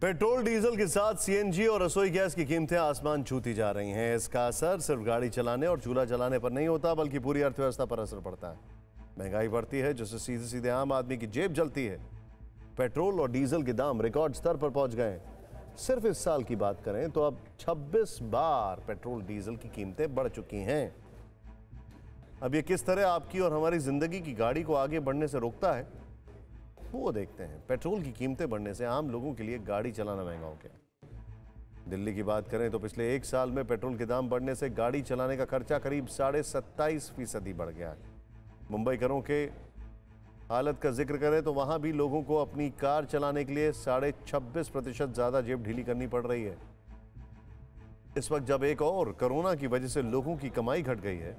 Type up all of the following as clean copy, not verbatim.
Petrol diesel के साथ CNG और रसोई गैस की कीमतें आसमान छूती जा रही हैं। इसका असर सिर्फ गाड़ी चलाने और चूल्हा जलाने पर नहीं होता, बल्कि पूरी अर्थव्यवस्था पर असर पड़ता है। महंगाई बढ़ती है, जिससे सीधे सीधे आम आदमी की जेब जलती है। पेट्रोल और डीजल के दाम रिकॉर्ड स्तर पर पहुंच गए हैं। सिर्फ इस साल की बात करें तो अब 26 बार पेट्रोल डीजल की कीमतें बढ़ चुकी हैं। अब ये किस तरह आपकी और हमारी जिंदगी की गाड़ी को आगे बढ़ने से रोकता है, वो देखते हैं। पेट्रोल की कीमतें बढ़ने से आम लोगों के लिए गाड़ी चलाना महंगा हो गया। दिल्ली की बात करें तो पिछले एक साल में पेट्रोल के दाम बढ़ने से गाड़ी चलाने का खर्चा करीब 27.5% बढ़ गया है। मुंबई घरों के हालत का जिक्र करें तो वहां भी लोगों को अपनी कार चलाने के लिए 26.5% ज्यादा जेब ढीली करनी पड़ रही है। इस वक्त जब एक और कोरोना की वजह से लोगों की कमाई घट गई है,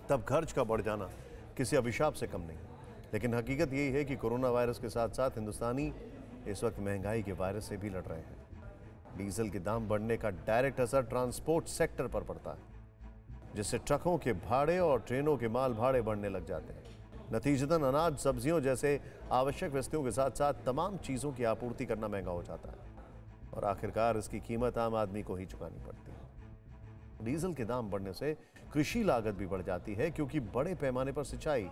तब खर्च का बढ़ जाना किसी अभिशाप से कम नहीं। लेकिन हकीकत यही है कि कोरोना वायरस के साथ साथ हिंदुस्तानी इस वक्त महंगाई के वायरस से भी लड़ रहे हैं। डीजल के दाम बढ़ने का डायरेक्ट असर ट्रांसपोर्ट सेक्टर पर पड़ता है, जिससे ट्रकों के भाड़े और ट्रेनों के माल भाड़े बढ़ने लग जाते हैं। नतीजतन अनाज, सब्जियों जैसे आवश्यक वस्तुओं के साथ साथ तमाम चीज़ों की आपूर्ति करना महंगा हो जाता है और आखिरकार इसकी कीमत आम आदमी को ही चुकानी पड़ती है। डीजल के दाम बढ़ने से कृषि लागत भी बढ़ जाती है, क्योंकि बड़े पैमाने पर सिंचाई,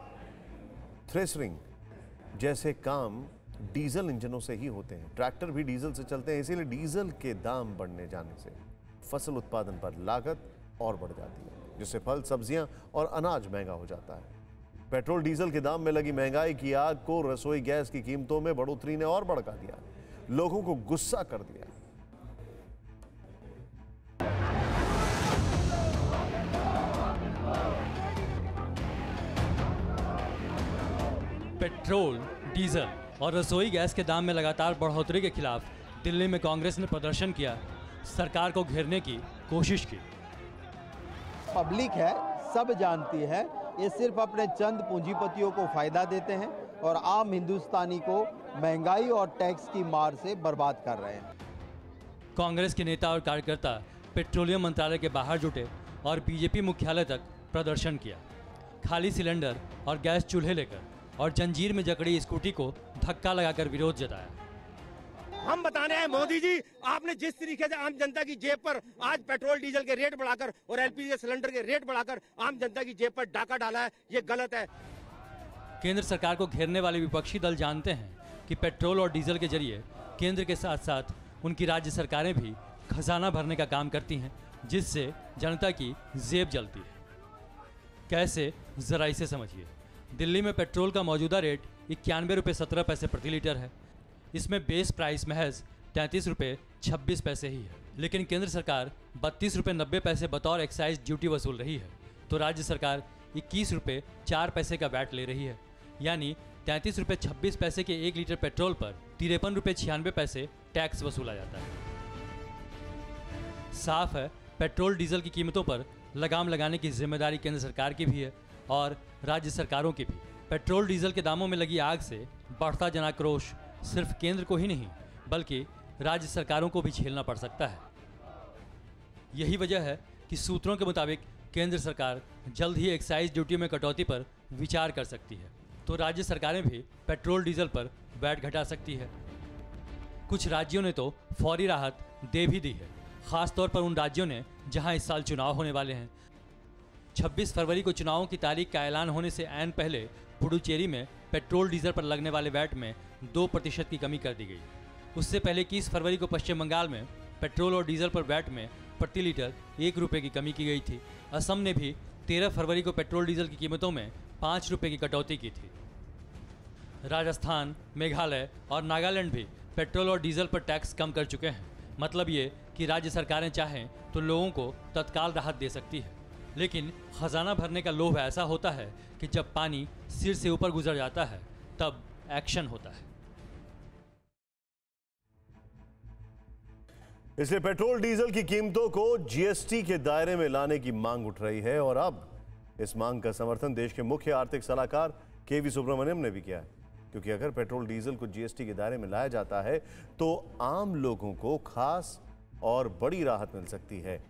थ्रेशरिंग जैसे काम डीजल इंजनों से ही होते हैं। ट्रैक्टर भी डीजल से चलते हैं, इसीलिए डीजल के दाम बढ़ने जाने से फसल उत्पादन पर लागत और बढ़ जाती है, जिससे फल, सब्जियां और अनाज महंगा हो जाता है। पेट्रोल डीजल के दाम में लगी महंगाई की आग को रसोई गैस की कीमतों में बढ़ोतरी ने और भड़का दिया, लोगों को गुस्सा कर दिया। पेट्रोल, डीजल और रसोई गैस के दाम में लगातार बढ़ोतरी के खिलाफ दिल्ली में कांग्रेस ने प्रदर्शन किया, सरकार को घेरने की कोशिश की। पब्लिक है, सब जानती है, ये सिर्फ अपने चंद पूंजीपतियों को फायदा देते हैं और आम हिंदुस्तानी को महंगाई और टैक्स की मार से बर्बाद कर रहे हैं। कांग्रेस के नेता और कार्यकर्ता पेट्रोलियम मंत्रालय के बाहर जुटे और बीजेपी मुख्यालय तक प्रदर्शन किया। खाली सिलेंडर और गैस चूल्हे लेकर और जंजीर में जकड़ी स्कूटी को धक्का लगाकर विरोध जताया। हम बताने हैं मोदी जी, आपने जिस तरीके से आम जनता की जेब पर आज पेट्रोल डीजल के रेट बढ़ाकर और एलपीजी सिलेंडर के रेट बढ़ाकर आम जनता की जेब पर डाका डाला है, ये गलत है। केंद्र सरकार को घेरने वाले विपक्षी दल जानते हैं कि पेट्रोल और डीजल के जरिए केंद्र के साथ साथ उनकी राज्य सरकारें भी खजाना भरने का काम करती हैं, जिससे जनता की जेब जलती है। कैसे, जरा इसे समझिए। दिल्ली में पेट्रोल का मौजूदा रेट 91 रुपये 17 पैसे प्रति लीटर है। इसमें बेस प्राइस महज 33 रुपये 26 पैसे ही है, लेकिन केंद्र सरकार 32 रुपये 90 पैसे बतौर एक्साइज ड्यूटी वसूल रही है, तो राज्य सरकार 21 रुपये 4 पैसे का वैट ले रही है। यानी 33 रुपये 26 पैसे के 1 लीटर पेट्रोल पर 53 रुपये 96 पैसे टैक्स वसूला जाता है। साफ है, पेट्रोल डीजल की कीमतों पर लगाम लगाने की जिम्मेदारी केंद्र सरकार की भी है और राज्य सरकारों की भी। पेट्रोल डीजल के दामों में लगी आग से बढ़ता जनाक्रोश सिर्फ केंद्र को ही नहीं, बल्कि राज्य सरकारों को भी झेलना पड़ सकता है। यही वजह है कि सूत्रों के मुताबिक केंद्र सरकार जल्द ही एक्साइज ड्यूटी में कटौती पर विचार कर सकती है, तो राज्य सरकारें भी पेट्रोल डीजल पर वैट घटा सकती है। कुछ राज्यों ने तो फौरी राहत दे भी दी है, खासतौर पर उन राज्यों ने जहां इस साल चुनाव होने वाले हैं। 26 फरवरी को चुनावों की तारीख का ऐलान होने से ऐन पहले पुडुचेरी में पेट्रोल डीजल पर लगने वाले वैट में 2% की कमी कर दी गई। उससे पहले 21 फरवरी को पश्चिम बंगाल में पेट्रोल और डीजल पर वैट में प्रति लीटर 1 रुपये की कमी की गई थी। असम ने भी 13 फरवरी को पेट्रोल डीजल की कीमतों में 5 रुपये की कटौती की थी। राजस्थान, मेघालय और नागालैंड भी पेट्रोल और डीजल पर टैक्स कम कर चुके हैं। मतलब ये कि राज्य सरकारें चाहें तो लोगों को तत्काल राहत दे सकती है, लेकिन खजाना भरने का लोभ ऐसा होता है कि जब पानी सिर से ऊपर गुजर जाता है तब एक्शन होता है। इसलिए पेट्रोल डीजल की कीमतों को जीएसटी के दायरे में लाने की मांग उठ रही है और अब इस मांग का समर्थन देश के मुख्य आर्थिक सलाहकार केवी सुब्रमण्यम ने भी किया है, क्योंकि अगर पेट्रोल डीजल को जीएसटी के दायरे में लाया जाता है तो आम लोगों को खास और बड़ी राहत मिल सकती है।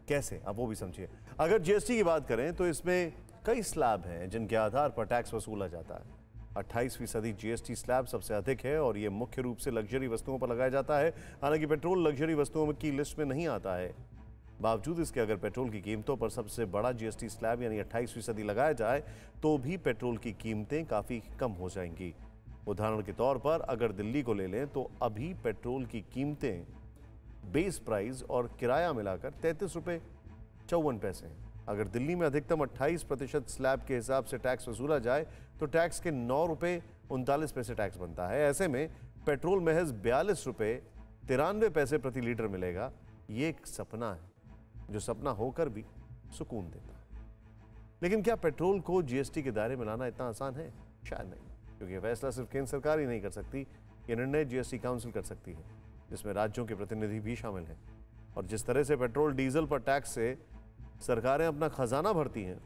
कैसे, अब वो भी समझिए। अगर जीएसटी की बात करें तो इसमें कई स्लैब हैं जिनके आधार पर टैक्स वसूला जाता है। 28% जीएसटी स्लैब सबसे अधिक है और ये मुख्य रूप से लग्जरी वस्तुओं पर लगाया जाता है। हालांकि पेट्रोल लग्जरी वस्तुओं की लिस्ट में नहीं आता है। बावजूद इसके अगर पेट्रोल की कीमतों पर सबसे बड़ा जीएसटी स्लैब यानी 28% लगाया जाए तो भी पेट्रोल की कीमतें काफ़ी कम हो जाएंगी। उदाहरण के तौर पर अगर दिल्ली को ले लें तो अभी पेट्रोल की कीमतें बेस प्राइस और किराया मिलाकर 33 रुपये 54 पैसे हैं। अगर दिल्ली में अधिकतम 28% स्लैब के हिसाब से टैक्स वसूला जाए तो टैक्स के 9 रुपये 39 पैसे टैक्स बनता है। ऐसे में पेट्रोल महज 42 रुपये 93 पैसे प्रति लीटर मिलेगा। ये एक सपना है जो सपना होकर भी सुकून देता है। लेकिन क्या पेट्रोल को जीएसटी के दायरे में लाना इतना आसान है? शायद नहीं, क्योंकि फैसला सिर्फ केंद्र सरकार ही नहीं कर सकती। ये निर्णय जीएसटी काउंसिल कर सकती है, जिसमें राज्यों के प्रतिनिधि भी शामिल हैं। और जिस तरह से पेट्रोल डीजल पर टैक्स से सरकारें अपना खजाना भरती हैं,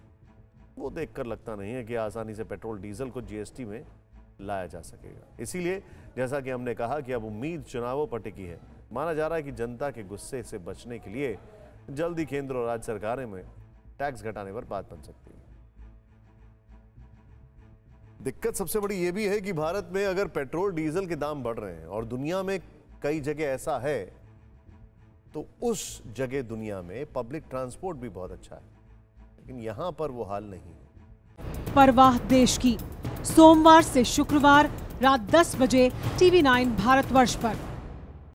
वो देखकर लगता नहीं है कि आसानी से पेट्रोल डीजल को जीएसटी में लाया जा सकेगा। इसीलिए जैसा कि हमने कहा कि अब उम्मीद चुनावों पर टिकी है। माना जा रहा है कि जनता के गुस्से से बचने के लिए जल्दी केंद्र और राज्य सरकारें में टैक्स घटाने पर बात बन सकती है। दिक्कत सबसे बड़ी यह भी है कि भारत में अगर पेट्रोल डीजल के दाम बढ़ रहे हैं और दुनिया में कई जगह ऐसा है, तो उस जगह दुनिया में पब्लिक ट्रांसपोर्ट भी बहुत अच्छा है, लेकिन यहां पर वो हाल नहीं है। परवाह देश की, सोमवार से शुक्रवार रात 10 बजे TV9 भारतवर्ष पर।